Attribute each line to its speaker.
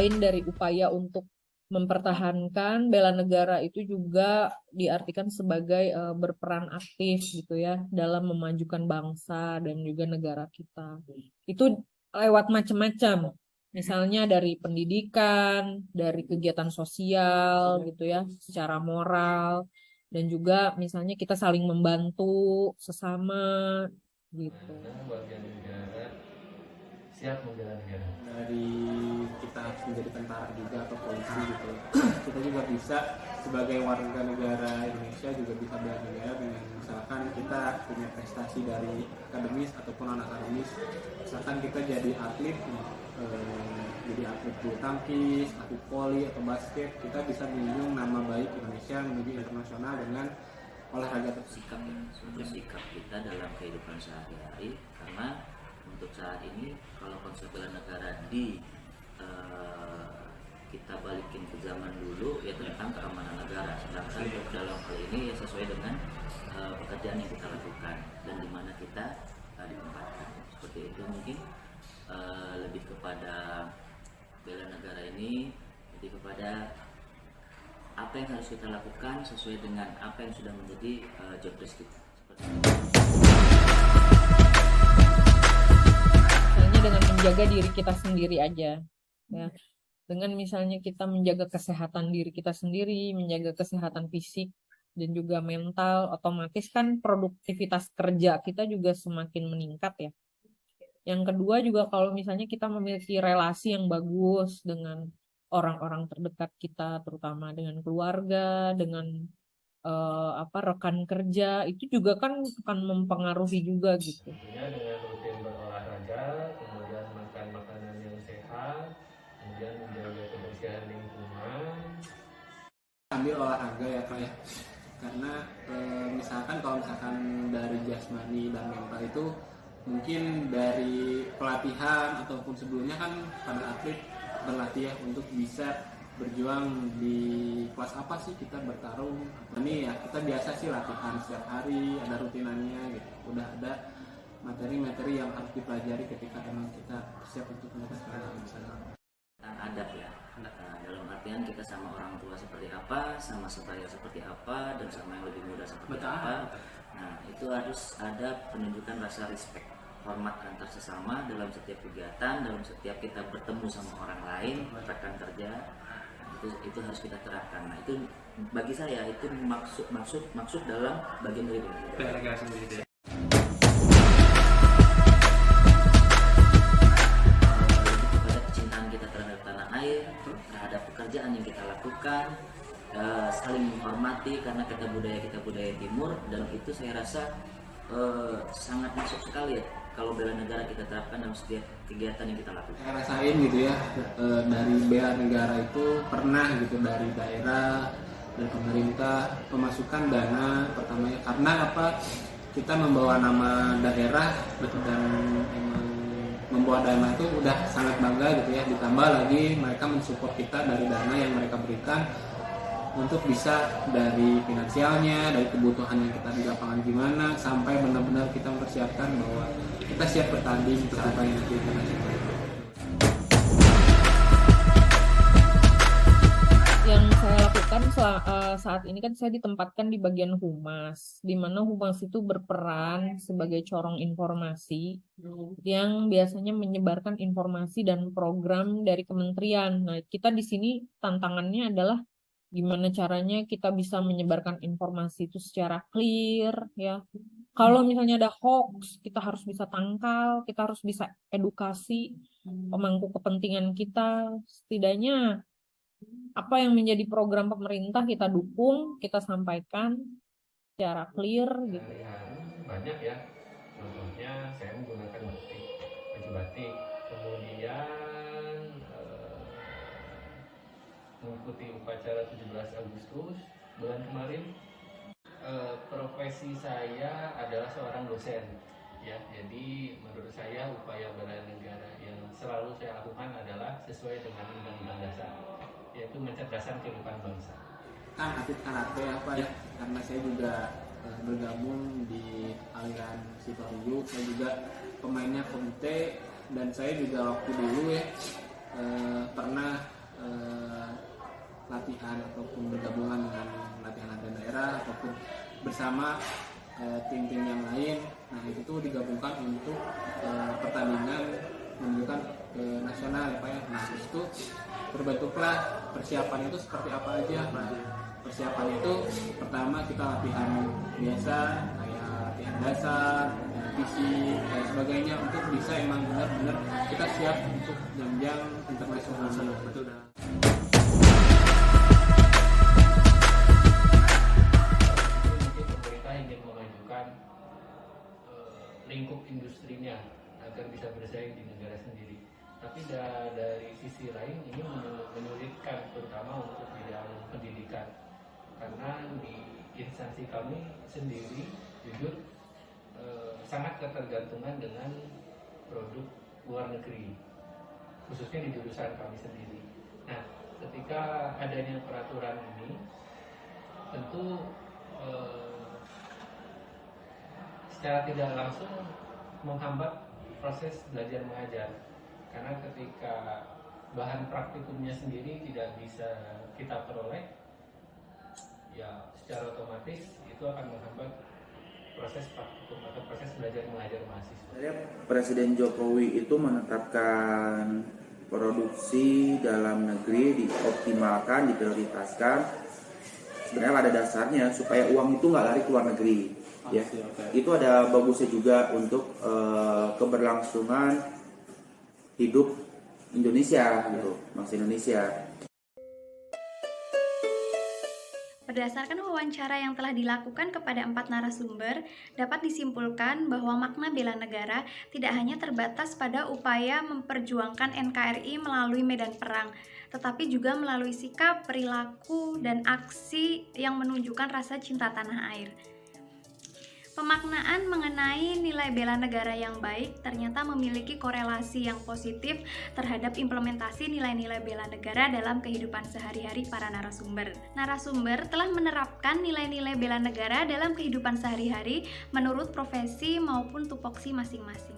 Speaker 1: selain dari upaya untuk mempertahankan bela negara itu juga diartikan sebagai berperan aktif gitu ya dalam memajukan bangsa dan juga negara kita. Itu lewat macam-macam. Misalnya dari pendidikan, dari kegiatan sosial gitu ya, secara moral, dan juga misalnya kita saling membantu sesama gitu.
Speaker 2: Warga negara siap membela negara.
Speaker 3: Dari kita harus menjadi tentara juga atau polisi gitu. Kita juga bisa sebagai warga negara Indonesia juga bisa bela negara dengan misalkan kita punya prestasi dari akademis ataupun non akademis. Misalkan kita jadi atlet, jadi atlet bulu tangkis, atlet voli atau basket, kita bisa menjunjung nama baik Indonesia menuju internasional dengan olahraga tersebut.
Speaker 4: Sikap kita dalam kehidupan sehari-hari, karena untuk saat ini kalau konsep bela negara kita balikin ke zaman dulu ya tentang keamanan negara, sedangkan dalam hal ini ya sesuai dengan pekerjaan yang kita lakukan dan di mana kita ditempatkan. Seperti itu mungkin lebih kepada bela negara ini lebih kepada apa yang harus kita lakukan sesuai dengan apa yang sudah menjadi job desk kita.
Speaker 1: Misalnya dengan menjaga diri kita sendiri aja, ya. Dengan misalnya kita menjaga kesehatan diri kita sendiri, menjaga kesehatan fisik dan juga mental, otomatis kan produktivitas kerja kita juga semakin meningkat ya. Yang kedua juga kalau misalnya kita memiliki relasi yang bagus dengan orang-orang terdekat kita, terutama dengan keluarga, dengan rekan kerja, itu juga kan akan mempengaruhi juga gitu.
Speaker 2: Tentunya dengan rutin berolahraga, kemudian makan makanan yang sehat, kemudian menjaga kebersihan lingkungan.
Speaker 3: Ambil olahraga ya Pak ya, karena misalkan kalau misalkan dari jasmani dan mental itu mungkin dari pelatihan ataupun sebelumnya kan pada atlet berlatih ya untuk bisa berjuang di kelas apa sih kita bertarung. Ini ya kita biasa sih latihan setiap hari, ada rutinannya gitu. Udah ada materi-materi yang harus dipelajari ketika memang kita siap untuk mendapatkan misalnya.
Speaker 4: Adab ya, dalam artian kita sama orang tua seperti apa, sama sebaya seperti apa, dan sama yang lebih muda seperti apa. Nah itu harus ada penunjukan rasa respect, hormat antar sesama dalam setiap kegiatan, dalam setiap kita bertemu sama orang lain, rekan kerja. Itu harus kita terapkan. Nah itu bagi saya itu maksud dalam bagian dari bela negara sendiri. Kepada kecintaan kita terhadap tanah air, terhadap pekerjaan yang kita lakukan, saling menghormati karena kita budaya timur, dan itu saya rasa sangat masuk sekali ya kalau bela negara kita terapkan dalam setiap kegiatan yang kita lakukan.
Speaker 3: Saya rasain gitu ya, dari bela negara itu pernah gitu dari daerah dan pemerintah pemasukan dana pertamanya karena apa, kita membawa nama daerah dan membawa dana itu udah sangat bangga gitu ya, ditambah lagi mereka mensupport kita dari dana yang mereka berikan untuk bisa dari finansialnya, dari kebutuhan yang kita di lapangan gimana, sampai benar-benar kita mempersiapkan bahwa kita siap bertanding sampai nanti internasional.
Speaker 1: Yang saya lakukan saat ini kan saya ditempatkan di bagian humas, di mana humas itu berperan sebagai corong informasi yang biasanya menyebarkan informasi dan program dari kementerian. Nah, kita di sini tantangannya adalah gimana caranya kita bisa menyebarkan informasi itu secara clear ya. Kalau misalnya ada hoax, kita harus bisa tangkal, kita harus bisa edukasi pemangku kepentingan kita. Setidaknya apa yang menjadi program pemerintah kita dukung, kita sampaikan secara clear gitu.
Speaker 2: Banyak ya, contohnya saya menggunakan baju batik, kemudian mengikuti upacara 17 Agustus bulan kemarin. Profesi saya adalah seorang dosen ya, jadi menurut saya upaya bela negara yang selalu saya lakukan adalah sesuai dengan undang-undang dasar, yaitu mencerdaskan kehidupan bangsa.
Speaker 3: Kan atlet karate apa ya, karena saya juga bergabung di aliran Sitoryu, saya juga pemainnya komite, dan saya juga waktu dulu ya pernah latihan ataupun bergabungan dengan latihan antar daerah ataupun bersama tim-tim yang lain. Nah itu tuh digabungkan untuk pertandingan menunjukkan ke nasional ya Pak ya. Nah itu terbentuklah persiapan itu seperti apa aja. Nah, persiapan itu pertama kita latihan biasa kayak latihan dasar, fisik dan sebagainya untuk bisa emang benar-benar kita siap untuk jenjang internasional. Betul dah.
Speaker 2: Mungkin pemerintah ingin memajukan lingkup industrinya agar bisa bersaing di negara sendiri. Tapi dari sisi lain ini menyulitkan terutama untuk bidang pendidikan, karena di instansi kami sendiri jujur sangat ketergantungan dengan produk luar negeri, khususnya di jurusan kami sendiri. Nah, ketika adanya peraturan ini tentu secara tidak langsung menghambat proses belajar mengajar, karena ketika bahan praktikumnya sendiri tidak bisa kita peroleh, ya secara otomatis itu akan menghambat proses praktikum atau proses belajar mengajar mahasiswa.
Speaker 5: Presiden Jokowi itu menetapkan produksi dalam negeri dioptimalkan, diprioritaskan. Sebenarnya ada dasarnya supaya uang itu nggak lari ke luar negeri. Ya, itu ada bagusnya juga untuk keberlangsungan hidup Indonesia, gitu, bangsa Indonesia.
Speaker 6: Berdasarkan wawancara yang telah dilakukan kepada 4 narasumber, dapat disimpulkan bahwa makna bela negara tidak hanya terbatas pada upaya memperjuangkan NKRI melalui medan perang, tetapi juga melalui sikap, perilaku, dan aksi yang menunjukkan rasa cinta tanah air. Pemaknaan mengenai nilai bela negara yang baik ternyata memiliki korelasi yang positif terhadap implementasi nilai-nilai bela negara dalam kehidupan sehari-hari para narasumber. Narasumber telah menerapkan nilai-nilai bela negara dalam kehidupan sehari-hari menurut profesi maupun tupoksi masing-masing.